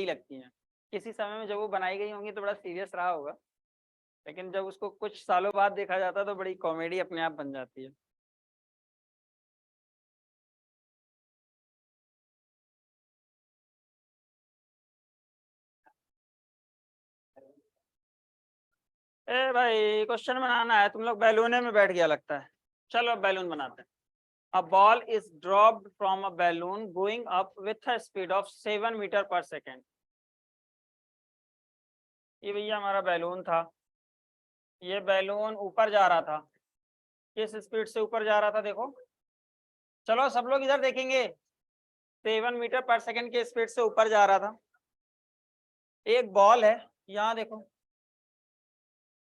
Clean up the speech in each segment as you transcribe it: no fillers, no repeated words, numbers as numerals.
ही लगती हैं। किसी समय में जब वो बनाई गई होंगी तो बड़ा सीरियस रहा होगा, लेकिन जब उसको कुछ सालों बाद देखा जाता है तो बड़ी कॉमेडी अपने आप बन जाती है। ए भाई क्वेश्चन बनाना है, तुम लोग बैलूने में बैठ गया लगता है। चलो अब बैलून बनाते हैं। A ball is dropped from a balloon going up with a speed of 7 metre per second. ये भैया हमारा बैलून था, ये बैलून ऊपर जा रहा था। किस स्पीड से ऊपर जा रहा था देखो, चलो सब लोग इधर देखेंगे। 7 मीटर पर सेकेंड के स्पीड से ऊपर जा रहा था। एक बॉल है, यहाँ देखो,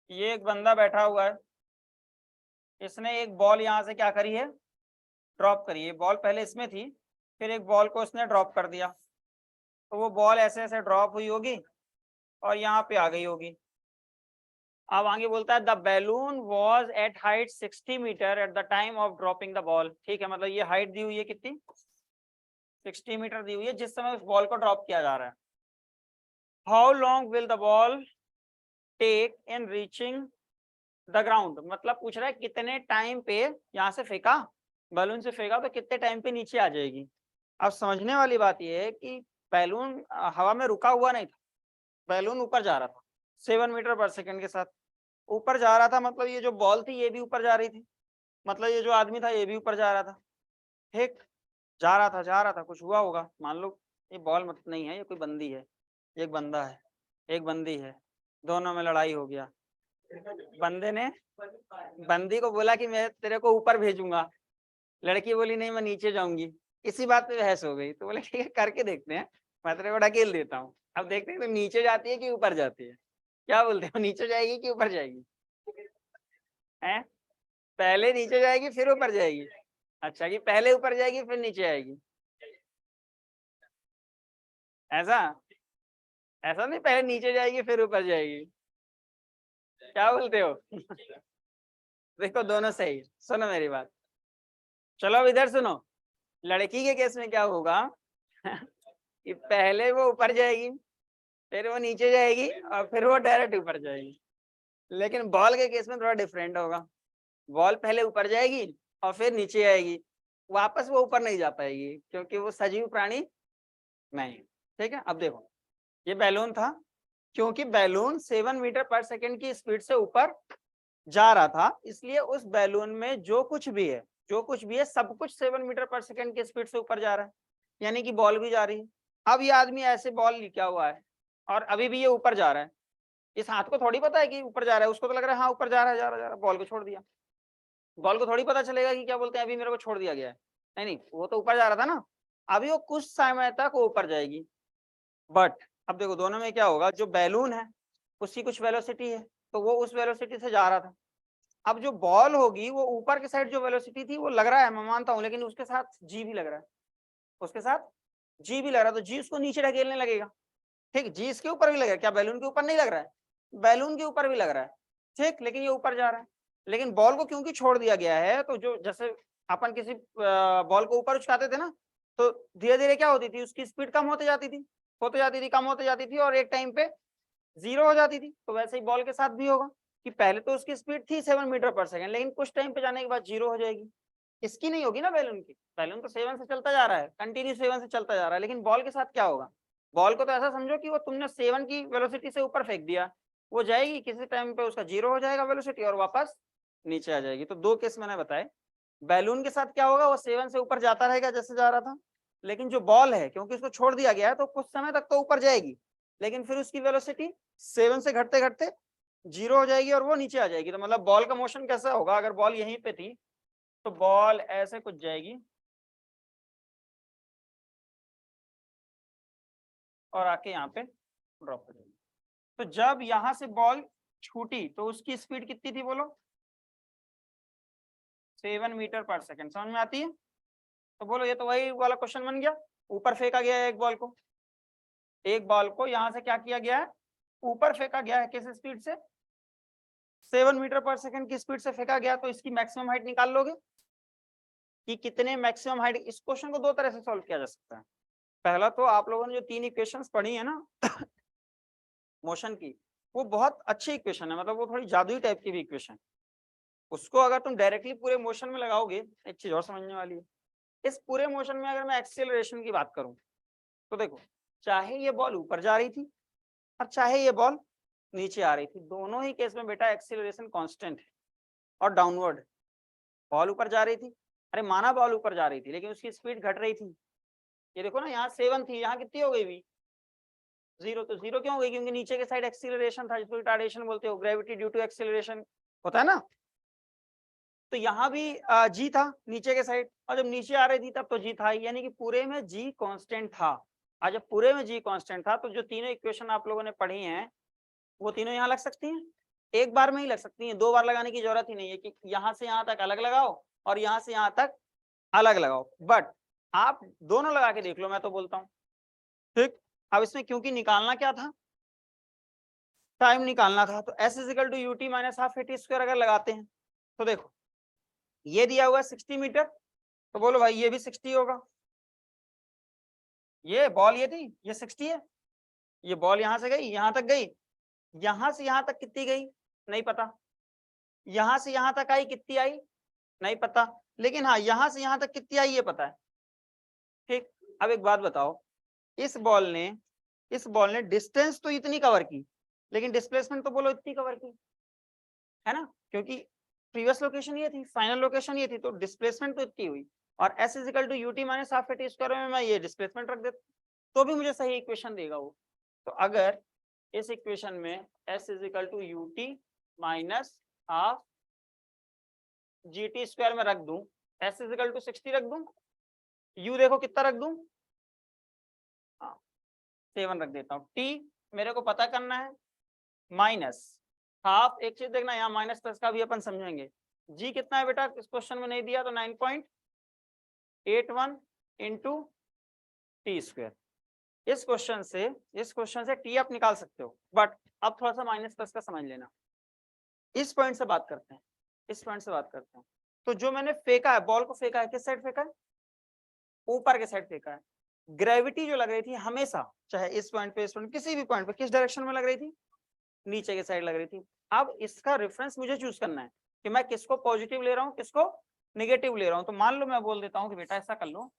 ये एक बंदा बैठा हुआ है, इसने एक बॉल यहाँ से क्या करी है, ड्रॉप करी है। बॉल पहले इसमें थी, फिर एक बॉल को उसने ड्रॉप कर दिया, तो वो बॉल ऐसे ऐसे ड्रॉप हुई होगी और यहाँ पे आ गई होगी। अब आगे बोलता है the balloon was at height 60 metre at the time of dropping the ball. ठीक है, मतलब ये हाइट दी हुई है कितनी, 60 मीटर दी हुई है जिस समय उस बॉल को ड्रॉप किया जा रहा है। How long will the ball take in reaching the ground, मतलब पूछ रहा है कितने टाइम पे यहाँ से फेंका, बैलून से फेंका तो कितने टाइम पे नीचे आ जाएगी। अब समझने वाली बात यह है कि बैलून हवा में रुका हुआ नहीं था, बैलून ऊपर जा रहा था 7 मीटर पर सेकंड के साथ ऊपर जा रहा था। मतलब ये जो बॉल थी ये भी ऊपर जा रही थी, मतलब ये जो आदमी था ये भी ऊपर जा रहा था। ठीक, जा रहा था, कुछ हुआ होगा, मान लो ये बॉल मतलब नहीं है, ये कोई बंदी है, एक बंदा है, एक बंदी है, दोनों में लड़ाई हो गया। बंदे ने बंदी को बोला कि मैं तेरे को ऊपर भेजूंगा, लड़की बोली नहीं मैं नीचे जाऊंगी। इसी बात पे बहस हो गई, तो बोले ठीक है करके देखते हैं, मैं तेरे को ढकेल देता हूँ। अब देखते हैं तो नीचे जाती है कि ऊपर जाती है, क्या बोलते हो, नीचे जाएगी कि ऊपर जाएगी? हैं, पहले नीचे जाएगी फिर ऊपर जाएगी? अच्छा, कि पहले ऊपर जाएगी फिर नीचे आएगी, ऐसा? ऐसा नहीं, पहले नीचे जाएगी फिर ऊपर जाएगी, क्या बोलते हो? देखो दोनों सही, सुनो मेरी बात। चलो अब इधर सुनो, लड़की के केस में क्या होगा कि पहले वो ऊपर जाएगी, फिर वो नीचे जाएगी और फिर वो डायरेक्ट ऊपर जाएगी। लेकिन बॉल के केस में थोड़ा डिफरेंट होगा, बॉल पहले ऊपर जाएगी और फिर नीचे आएगी, वापस वो ऊपर नहीं जा पाएगी क्योंकि वो सजीव प्राणी नहीं। ठीक है, अब देखो ये बैलून था, क्योंकि बैलून 7 मीटर पर सेकेंड की स्पीड से ऊपर जा रहा था, इसलिए उस बैलून में जो कुछ भी है, जो कुछ भी है सब कुछ 7 मीटर पर सेकेंड की स्पीड से ऊपर जा रहा है, यानी कि बॉल भी जा रही है। अब ये आदमी ऐसे बॉल लिखा हुआ है और अभी भी ये ऊपर जा रहा है, इस हाथ को थोड़ी पता है कि ऊपर जा रहा है, उसको तो लग रहा है हाँ ऊपर जा रहा है, जा रहा है, जा रहा है, बॉल को छोड़ दिया। बॉल को थोड़ी पता चलेगा कि क्या बोलते हैं अभी मेरे को छोड़ दिया गया है, नहीं नहीं, वो तो ऊपर जा रहा था ना, अभी वो कुछ समय तक वो ऊपर जाएगी। बट अब देखो दोनों में क्या होगा, जो बैलून है उसकी कुछ वेलोसिटी है, तो वो उस वेलोसिटी से जा रहा था। अब जो बॉल होगी वो ऊपर के साइड जो वेलोसिटी थी वो लग रहा है, मैं मानता हूँ, लेकिन उसके साथ जी भी लग रहा है, उसके साथ जी भी लग रहा है, तो जी उसको नीचे ढकेलने लगेगा। ठीक, जी इसके ऊपर भी लगेगा, क्या बैलून के ऊपर नहीं लग रहा है? बैलून के ऊपर भी लग रहा है। ठीक, लेकिन ये ऊपर जा रहा है, लेकिन बॉल को क्योंकि छोड़ दिया गया है, तो जो जैसे अपन किसी बॉल को ऊपर उछाते थे ना, तो धीरे धीरे क्या होती थी, उसकी स्पीड कम होते जाती थी, कम होते जाती थी और एक टाइम पे जीरो हो जाती थी। तो वैसे ही बॉल के साथ भी होगा कि पहले तो उसकी स्पीड थी 7 मीटर पर सेकंड, लेकिन कुछ टाइम पे जाने के बाद जीरो हो जाएगी। इसकी नहीं होगी ना बैलून की, बैलून तो 7 से चलता जा रहा है, कंटिन्यू 7 से चलता जा रहा है, लेकिन बॉल के साथ क्या होगा, बॉल को तो ऐसा समझो कि वो तुमने 7 की वेलोसिटी से ऊपर फेंक दिया, वो जाएगी किसी टाइम पे उसका जीरो हो जाएगा वेलोसिटी और वापस नीचे आ जाएगी। तो दो केस मैंने बताए। बैलून के साथ क्या होगा, वो 7 से ऊपर जाता रहेगा जैसे जा रहा था, लेकिन जो बॉल है क्योंकि उसको छोड़ दिया गया है तो कुछ समय तक तो ऊपर जाएगी, लेकिन फिर उसकी वेलोसिटी 7 से घटते घटते जीरो हो जाएगी और वो नीचे आ जाएगी। तो मतलब बॉल का मोशन कैसा होगा, अगर बॉल यहीं पे थी तो बॉल ऐसे कुछ जाएगी और आके यहाँ पे ड्रॉप हो जाएगी। तो जब यहाँ से बॉल छूटी तो उसकी स्पीड कितनी थी बोलो, 7 मीटर पर सेकंड। समझ में आती है? तो बोलो ये तो वही वाला क्वेश्चन बन गया, ऊपर फेंका गया है एक बॉल को, एक बॉल को यहाँ से क्या किया गया है, ऊपर फेंका गया है, किस स्पीड से, 7 मीटर पर सेकंड की स्पीड से फेंका गया। तो इसकी मैक्सिमम हाइट निकाल लोगे कि कितने मैक्सिमम हाइट। इस क्वेश्चन को दो तरह से सॉल्व किया जा सकता है, पहला तो आप लोगों ने जो 3 इक्वेशंस पढ़ी है ना मोशन की, वो बहुत अच्छी इक्वेशन है, मतलब वो थोड़ी जादुई टाइप की भी इक्वेशन। उसको अगर तुम डायरेक्टली पूरे मोशन में लगाओगे, एक चीज और समझने वाली है, इस पूरे मोशन में अगर मैं एक्सेलरेशन की बात करूं तो देखो, चाहे ये बॉल ऊपर जा रही थी और चाहे ये बॉल नीचे आ रही थी, दोनों ही केस में बेटा एक्सेलरेशन कांस्टेंट है और डाउनवर्ड। बॉल ऊपर जा रही थी, अरे माना बॉल ऊपर जा रही थी लेकिन उसकी स्पीड घट रही थी। ये देखो ना, यहाँ 7 थी, यहाँ कितनी हो गई भी 0। तो 0 क्यों हो गई? क्योंकि नीचे के साइड एक्सीलरेशन था, जिसको रिटार्डेशन बोलते हो, ग्रेविटी ड्यू टू एक्सीलरेशन होता है ना। तो यहाँ भी जी था नीचे के साइड, और जब नीचे आ रही थी तब तो जी था, यानी कि पूरे में जी कांस्टेंट था। और जब पूरे में जी कांस्टेंट था तो जो तीनों इक्वेशन आप लोगों ने पढ़ी हैं वो तीनों यहाँ लग सकती हैं, एक बार में ही लग सकती हैं, 2 बार लगाने की जरूरत ही नहीं है कि यहाँ से यहाँ तक अलग लगाओ और यहाँ से यहाँ तक अलग लगाओ। बट आप दोनों लगा के देख लो, मैं तो बोलता हूँ। ठीक, अब इसमें क्योंकि निकालना क्या था, टाइम निकालना था, तो s is equal to u t minus half a t square अगर लगाते हैं तो देखो ये दिया हुआ 60 मीटर, तो बोलो भाई ये भी 60 होगा। ये बॉल ये थी, ये 60 है, ये बॉल यहाँ से गई यहाँ तक गई, यहाँ से यहाँ तक कितनी गई नहीं पता, यहाँ से यहाँ तक आई कितनी आई नहीं पता, लेकिन हाँ यहाँ से यहाँ तक कितनी आई ये पता है। ठीक, अब एक बात बताओ, इस बॉल ने डिस्टेंस तो इतनी कवर की, लेकिन डिस्प्लेसमेंट तो बोलो इतनी कवर की, है ना, क्योंकि प्रीवियस लोकेशन ये थी, फाइनल लोकेशन ये थी, तो डिस्प्लेसमेंट तो इतनी हुई। और s is equal to u t minus half a t square में मैं ये डिस्प्लेसमेंट रख देता तो भी मुझे सही इक्वेशन देगा वो। तो अगर इस इक्वेशन में s is equal to u t minus half g t square में रख दूं, s इजिकल टू 60 रख दूं, u देखो कितना रख दूं, 7 रख देता हूँ, t मेरे को पता करना है माइनस हाफ, एक चीज देखना यहाँ माइनस प्लस का भी अपन समझेंगे, जी कितना है बेटा इस क्वेश्चन में नहीं दिया तो 9.81 इंटू टी स्क्वायर। इस क्वेश्चन से टी आप निकाल सकते हो, बट अब थोड़ा सा माइनस प्लस का समझ लेना। इस पॉइंट से बात करते हैं, तो जो मैंने फेंका है, बॉल को फेंका है, किस साइड फेंका है, ऊपर के साइड फेंका है। ग्रेविटी जो लग रही थी हमेशा, चाहे इस पॉइंट पे, इस पॉइंट, किसी भी पॉइंट पे, किस डायरेक्शन में लग रही थी, नीचे के साइड लग रही थी। अब इसका रेफरेंस मुझे चूज करना है कि मैं किसको पॉजिटिव ले रहा हूँ, किसको नेगेटिव ले रहा हूँ। तो मान लो मैं बोल देता हूँ कि बेटा ऐसा कर लो,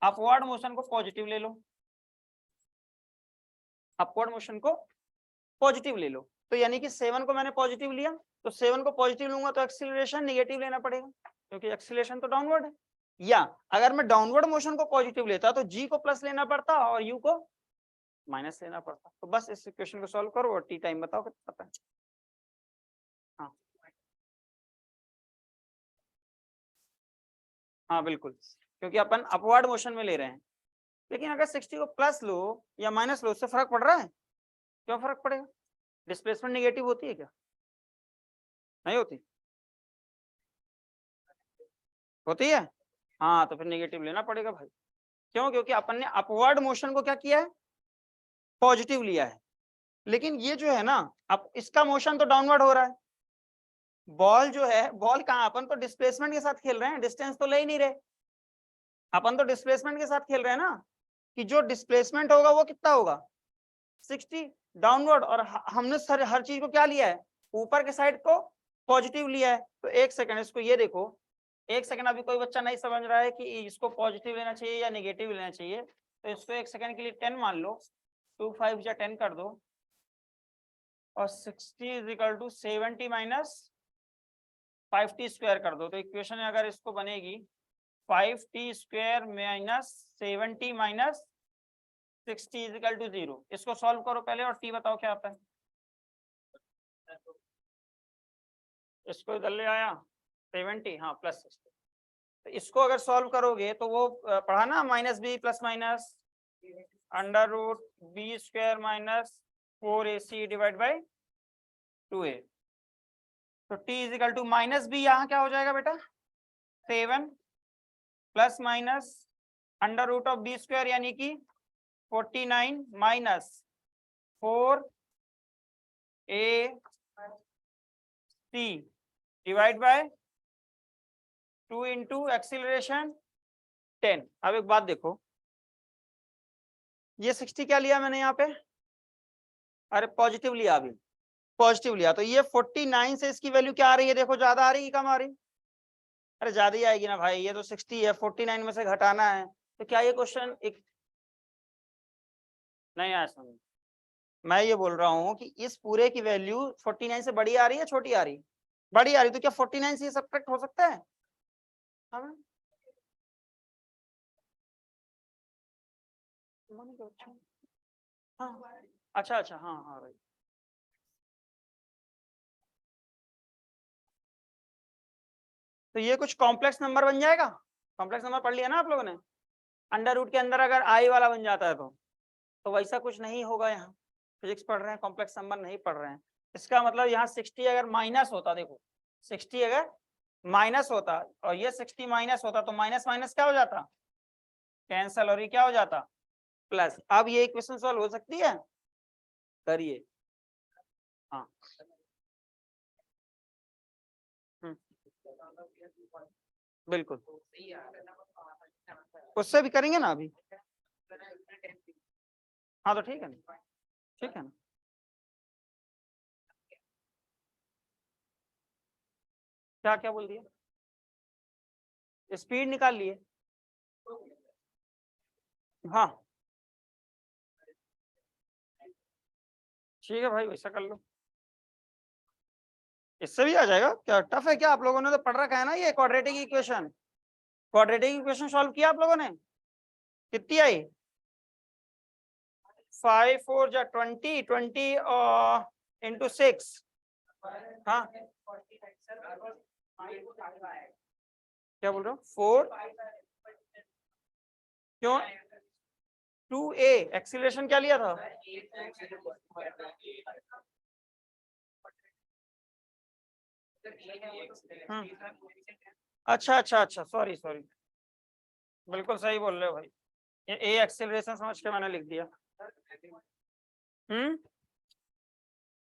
अपवर्ड मोशन को पॉजिटिव ले लो, अपवर्ड मोशन को पॉजिटिव ले लो। तो यानी कि 7 को मैंने पॉजिटिव लिया, तो 7 को पॉजिटिव लूंगा तो एक्सीलरेशन नेगेटिव लेना पड़ेगा, क्योंकि एक्सीलरेशन तो डाउनवर्ड है। या अगर मैं डाउनवर्ड मोशन को पॉजिटिव लेता तो जी को प्लस लेना पड़ता और यू को माइनस लेना पड़ता। तो बस इस इक्वेशन को सॉल्व करो और टी टाइम बताओ कितना पता है। हाँ हाँ बिल्कुल, क्योंकि अपन अपवर्ड मोशन में ले रहे हैं। लेकिन अगर 60 को प्लस लो या माइनस लो, उससे फर्क पड़ रहा है? क्यों फर्क पड़ेगा? डिस्प्लेसमेंट नेगेटिव होती है क्या? नहीं होती? होती है। हाँ तो फिर नेगेटिव लेना पड़ेगा भाई। क्यों? क्योंकि अपन ने अपवर्ड मोशन को क्या किया है, पॉजिटिव लिया है। लेकिन ये जो है ना, अब इसका मोशन तो डाउनवर्ड हो रहा है। बॉल जो है, बॉल कहाँ, अपन तो डिस्प्लेसमेंट के साथ खेल रहे हैं, डिस्टेंस तो ले ही नहीं रहे, अपन तो डिस्प्लेसमेंट के साथ खेल रहे हैं ना, कि जो डिस्प्लेसमेंट होगा वो कितना होगा 60 डाउनवर्ड, और हमने सर हर चीज को क्या लिया है, ऊपर के साइड को पॉजिटिव लिया है। तो एक सेकंड इसको ये देखो, एक सेकंड, अभी कोई बच्चा नहीं समझ रहा है कि इसको पॉजिटिव लेना चाहिए या नेगेटिव लेना चाहिए, तो इसको एक सेकंड के लिए 10 मान लो, 2 5 या 10 कर दो, और 60 is equal to 70 minus 5t square कर दो। तो इक्वेशन अगर इसको बनेगी 5t square minus 70 minus 60 is equal to 0। इसको सॉल्व करो पहले और t बताओ क्या आता है। इसको इधर ले आया 70, हाँ प्लस 60। तो इसको अगर सॉल्व करोगे तो वो पढ़ा ना, minus b plus minus under root b square minus 4ac divide by 2a। तो t is equal to minus b, यहाँ क्या हो जाएगा बेटा 7 plus minus under root of b square यानी कि 49 minus 4ac divide by 2 into acceleration 10। अब एक बात देखो, ये 60 क्या लिया मैंने यहाँ पे, अरे पॉजिटिव लिया, अभी पॉजिटिव लिया, तो ये 49 से इसकी वैल्यू क्या आ रही है, देखो ज्यादा आ रही है कि कम आ रही, अरे ज्यादा ही आएगी ना भाई, ये तो 60 है, 49 में से घटाना है, तो क्या ये क्वेश्चन एक नहीं आया समझ। मैं ये बोल रहा हूँ कि इस पूरे की वैल्यू 49 से बड़ी आ रही है छोटी आ रही, बड़ी आ रही, तो क्या 49 से ये सब्ट्रैक्ट हो सकता है? हाँ हाँ अच्छा अच्छा हाँ हाँ भाई, तो ये कुछ कॉम्प्लेक्स नंबर बन जाएगा, कॉम्प्लेक्स नंबर पढ़ लिया ना आप लोगों ने, अंडर रूट के अंदर अगर आई वाला बन जाता है तो वैसा कुछ नहीं होगा, यहाँ फिजिक्स पढ़ रहे हैं, कॉम्प्लेक्स नंबर नहीं पढ़ रहे हैं। इसका मतलब यहाँ 60 अगर माइनस होता, देखो 60 अगर माइनस होता और ये 60 माइनस होता, तो माइनस माइनस क्या हो जाता, कैंसल, और ये क्या हो जाता, प्लस। अब ये इक्वेशन सॉल्व हो सकती है, करिए। हाँ बिल्कुल, उससे भी करेंगे ना अभी, हाँ तो ठीक है ना, ठीक है ना, क्या क्या बोल दिया, स्पीड निकाल लिए, हाँ ठीक है भाई, वैसा कर लो, इससे भी आ जाएगा, क्या टफ है क्या, आप लोगों ने तो पढ़ रखा है ना ये quadratic equation, quadratic equation solve किया आप लोगों ने, कितनी आई, 5 4 जा 20, 20 इंटू 6, हाँ क्या बोल रहे हो, 4 क्यों, 2a एक्सीलरेशन क्या लिया था, अच्छा अच्छा अच्छा, सॉरी सॉरी, बिल्कुल सही बोल रहे हो भाई, ये ए एक्सेलरेशन समझ के मैंने लिख दिया।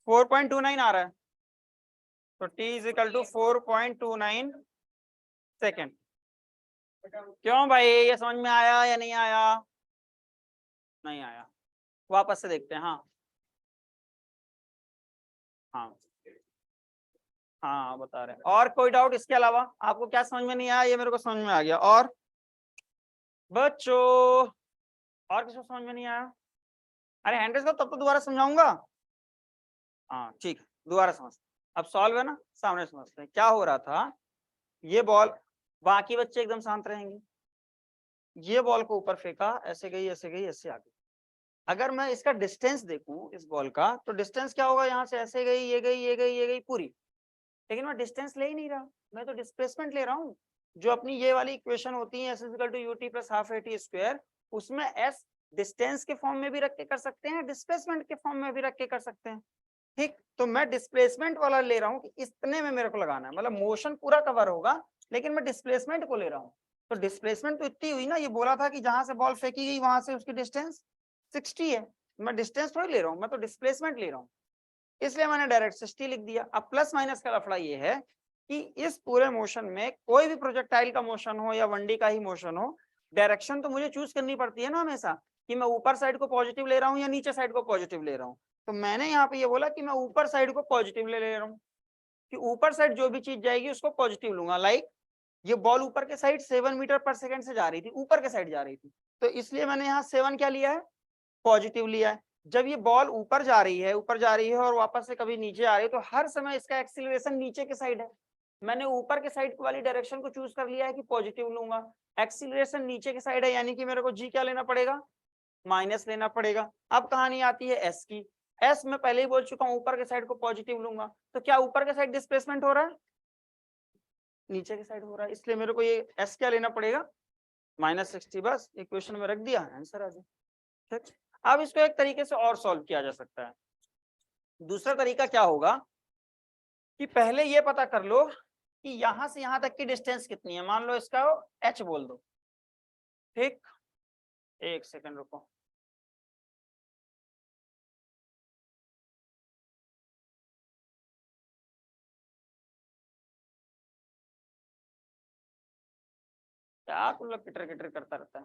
4.29 आ रहा है, तो t is equal to 4.29 second. क्यों भाई, ये समझ में आया या नहीं आया, नहीं आया, वापस से देखते हैं, हाँ हाँ हाँ बता रहे हैं, और कोई डाउट इसके अलावा, आपको क्या समझ में नहीं आया, ये मेरे को समझ में आ गया, और बच्चों और किसी को समझ में नहीं आया, अरे हैंड रेज करो तब तो दोबारा समझाऊंगा, हाँ ठीक है, दोबारा समझ, अब सॉल्व है ना, सामने समझते हैं क्या हो रहा था, ये बॉल, बाकी बच्चे एकदम शांत रहेंगे, ये बॉल को ऊपर फेंका, ऐसे गई ऐसे गई ऐसे आ गई, अगर मैं इसका डिस्टेंस देखूं इस बॉल का, तो डिस्टेंस क्या होगा, यहाँ से ऐसे गई ये गई ये गई ये गई पूरी, लेकिन मैं डिस्टेंस ले ही नहीं रहा, मैं तो डिस्प्लेसमेंट ले रहा हूँ, जो अपनी ये वाली इक्वेशन होती है s=ut+12at², उसमें s डिस्टेंस के फॉर्म में भी रख के कर सकते हैं, डिस्प्लेसमेंट के फॉर्म में भी रख के कर सकते हैं, ठीक, तो मैं डिस्प्लेसमेंट वाला ले रहा हूँ कि इतने में मेरे को लगाना है, मतलब मोशन पूरा कवर होगा, लेकिन मैं डिस्प्लेसमेंट को ले रहा हूँ, तो डिस्प्लेसमेंट तो इतनी हुई ना, ये बोला था कि जहां से बॉल फेंकी गई वहां से उसकी डिस्टेंस 60 है, मैं डिस्टेंस थोड़ी ले रहा हूँ, मैं तो डिस्प्लेसमेंट ले रहा हूँ, इसलिए मैंने डायरेक्ट 60 लिख दिया। अब प्लस माइनस का लफड़ा ये है कि इस पूरे मोशन में कोई भी प्रोजेक्टाइल का मोशन हो या 1D का ही मोशन हो, डायरेक्शन तो मुझे चूज करनी पड़ती है ना हमेशा, कि मैं ऊपर साइड को पॉजिटिव ले रहा हूँ या नीचे साइड को पॉजिटिव ले रहा हूँ, तो मैंने यहाँ पे ये बोला कि मैं ऊपर साइड को पॉजिटिव ले रहा हूँ, कि ऊपर साइड जो भी चीज जाएगी उसको पॉजिटिव लूंगा, लाइक ये बॉल ऊपर के साइड 7 मीटर पर सेकंड से जा रही थी, ऊपर के साइड जा रही थी, तो इसलिए मैंने यहाँ 7 क्या लिया है, पॉजिटिव लिया है। जब ये बॉल ऊपर जा रही है, ऊपर जा रही है और वापस से कभी नीचे आ रही है, तो हर समय इसका एक्सीलरेशन नीचे के साइड है, मैंने ऊपर के साइड वाली डायरेक्शन को चूज कर लिया है कि पॉजिटिव लूंगा, एक्सीलरेशन नीचे के साइड है, यानी कि मेरे को जी क्या लेना पड़ेगा, माइनस लेना पड़ेगा। अब कहानी आती है एस की, एस मैं पहले ही बोल चुका हूँ ऊपर के साइड को पॉजिटिव लूंगा, तो क्या ऊपर के साइड डिस्प्लेसमेंट हो रहा है, नीचे के साइड हो रहा है, इसलिए मेरे को ये एस क्या लेना पड़ेगा, -60, बस इक्वेशन में रख दिया, आंसर आ गया, ठीक। अब इसको एक तरीके से और सॉल्व किया जा सकता है, दूसरा तरीका क्या होगा कि पहले ये पता कर लो कि यहां से यहां तक की डिस्टेंस कितनी है, मान लो इसका h बोल दो, ठीक, एक सेकंड रुको, क्या तुम लोग किटर किटर करता रहता है,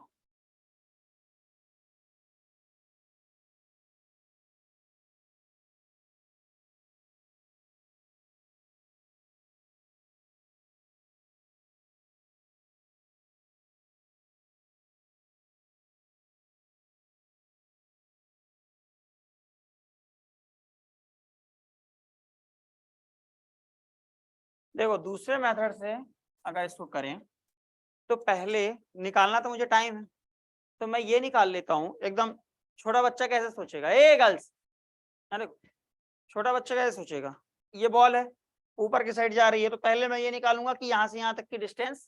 देखो दूसरे मेथड से अगर इसको करें तो पहले निकालना तो मुझे टाइम है, तो मैं ये निकाल लेता हूँ एकदम। छोटा बच्चा कैसे सोचेगा, ए गर्ल्स, अरे छोटा बच्चा कैसे सोचेगा, ये बॉल है ऊपर की साइड जा रही है, तो पहले मैं ये निकालूंगा कि यहाँ से यहाँ तक की डिस्टेंस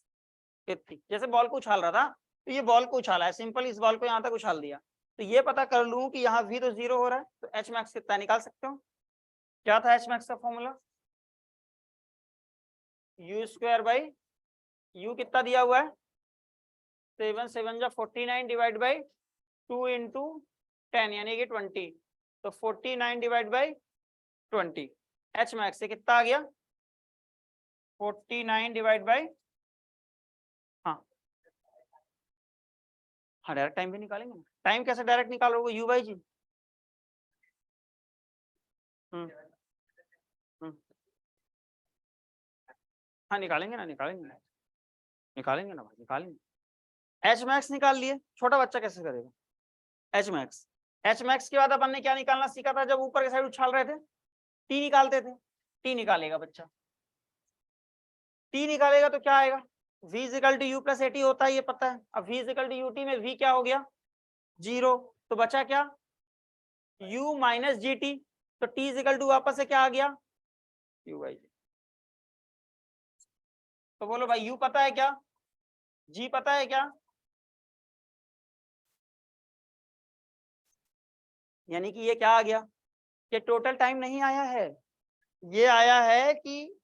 कितनी। जैसे बॉल को उछाल रहा था तो ये बॉल को उछाला है, सिंपल इस बॉल को यहाँ तक उछाल दिया, तो ये पता कर लूं कि यहाँ v तो 0 हो रहा है, तो एच मैक्स कितना निकाल सकते हो। क्या था एच मैक्स का formula, you square by you कितना दिया हुआ है 7 7 जा 49 डिवाइड बाई 2 इंटू 10 यानी कि 20, तो 49 डिवाइड बाई 20 एच मैक्स से कितना आ गया 49 डिवाइड बाई, हाँ डायरेक्ट टाइम भी निकालेंगे ना। टाइम कैसे डायरेक्ट निकालोगे, यू बाई जी। हाँ निकालेंगे ना, निकालेंगे ना, निकालेंगे ना भाई, निकालेंगे। एच मैक्स निकाल लिए, छोटा बच्चा कैसे करेगा एच मैक्स। एच मैक्स के बाद अपन ने क्या निकालना सीखा था, जब ऊपर के साइड उछाल रहे थे टी निकालते थे, टी निकालेगा बच्चा, टी निकालेगा तो क्या आएगा v is equal to u plus a t होता है, ये पता है। अब v इजिकल टू यूटी में v क्या हो गया 0, तो बचा क्या u माइनस जी टी, तो t इजिकल टू वापस से क्या आ गया u बाई जी। तो बोलो भाई u पता है क्या, g पता है क्या, यानी कि ये क्या आ गया कि टोटल टाइम नहीं आया है, ये आया है कि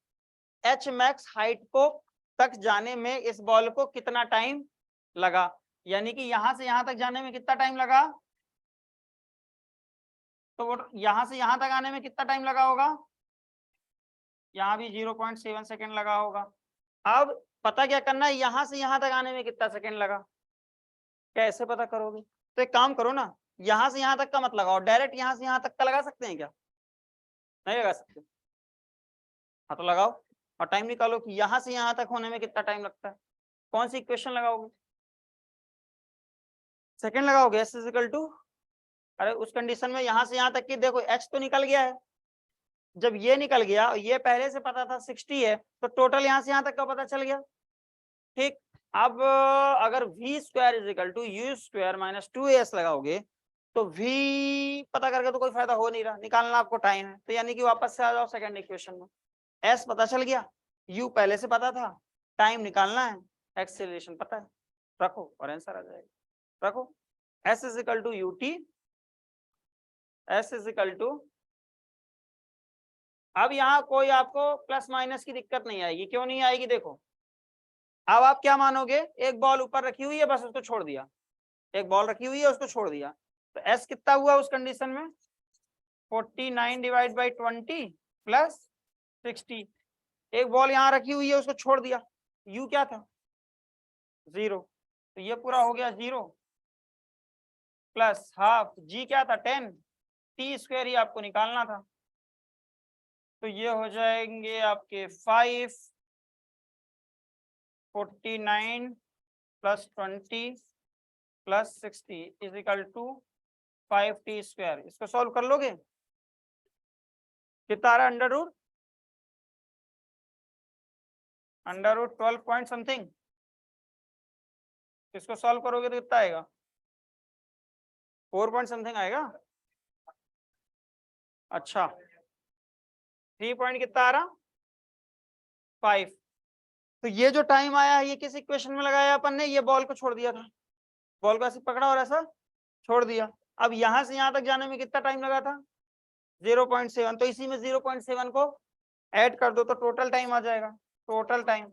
एच मैक्स हाइट को तक जाने में इस बॉल को कितना टाइम लगा, यानी कि यहां से यहां तक जाने में कितना टाइम लगा, तो वो यहां से यहां तक आने में कितना टाइम लगा होगा, यहाँ भी 0.7 सेकेंड लगा होगा। अब पता क्या करना है, यहां से यहां तक आने में कितना सेकेंड लगा, कैसे पता करोगे, तो एक काम करो ना, यहां से यहां तक का मत लगाओ, डायरेक्ट यहां से यहां तक का लगा सकते हैं क्या, नहीं लगा सकते, हाँ तो लगाओ और टाइम निकालो कि यहां से यहां तक होने में कितना टाइम लगता है। कौन सी इक्वेशन लगाओगे, सेकेंड लगाओगे एस इजिकल टू, अरे उस कंडीशन में यहां से यहां तक की देखो एच तो निकल गया है, जब ये निकल गया और ये पहले से पता था 60 है, तो टोटल यहां से यहां तक का पता चल गया। ठीक, अब अगर v square is equal to u square minus 2as लगाओगे तो v पता करके तो कोई फायदा हो नहीं रहा, निकालना आपको टाइम है, तो यानी कि वापस से आ जाओ सेकंड इक्वेशन में, s पता चल गया, u पहले से पता था, टाइम निकालना है, एक्सेलरेशन पता है, रखो और आंसर आ जाएगा। रखो s is equal to ut, s is equal to, अब यहाँ कोई आपको प्लस माइनस की दिक्कत नहीं आएगी, क्यों नहीं आएगी देखो, अब आप क्या मानोगे, एक बॉल ऊपर रखी हुई है बस उसको छोड़ दिया, एक बॉल रखी हुई है उसको छोड़ दिया, तो एस कितना हुआ उस कंडीशन में 49 डिवाइड बाई 20 प्लस 60, एक बॉल यहाँ रखी हुई है उसको छोड़ दिया, यू क्या था 0, तो ये पूरा हो गया 0 प्लस हाफ, जी क्या था 10, टी स्क्वायर ही आपको निकालना था, तो ये हो जाएंगे आपके 5, 49 plus 20 plus 60 is equal to 5t square. इसको सॉल्व कर लोगे कितना आ रहा है, अंडर रूट 12 पॉइंट समथिंग, इसको सॉल्व करोगे तो कितना आएगा 4 पॉइंट समथिंग आएगा। अच्छा 3 पॉइंट कितना आ रहा 5, तो ये जो टाइम आया है ये किस इक्वेशन में लगाया अपन ने, ये बॉल को छोड़ दिया था, बॉल को ऐसे पकड़ा और ऐसा छोड़ दिया, अब यहां से यहां तक जाने में कितना टाइम लगा था 0.7, तो इसी में 0.7 को ऐड कर दो तो टोटल टाइम आ जाएगा, total time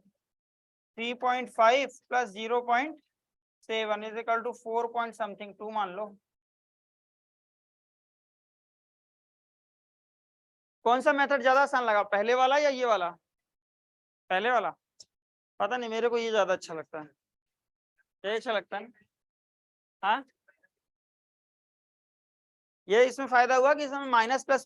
3.5 plus 0.7 is equal to 4 point something 2 मान लो। कौन सा मेथड ज्यादा आसान लगा, पहले वाला या ये वाला, पहले वाला, पता नहीं मेरे को ये ज्यादा अच्छा लगता है, ये अच्छा लगता है। हाँ ये इसमें फायदा हुआ कि इसमें माइनस प्लस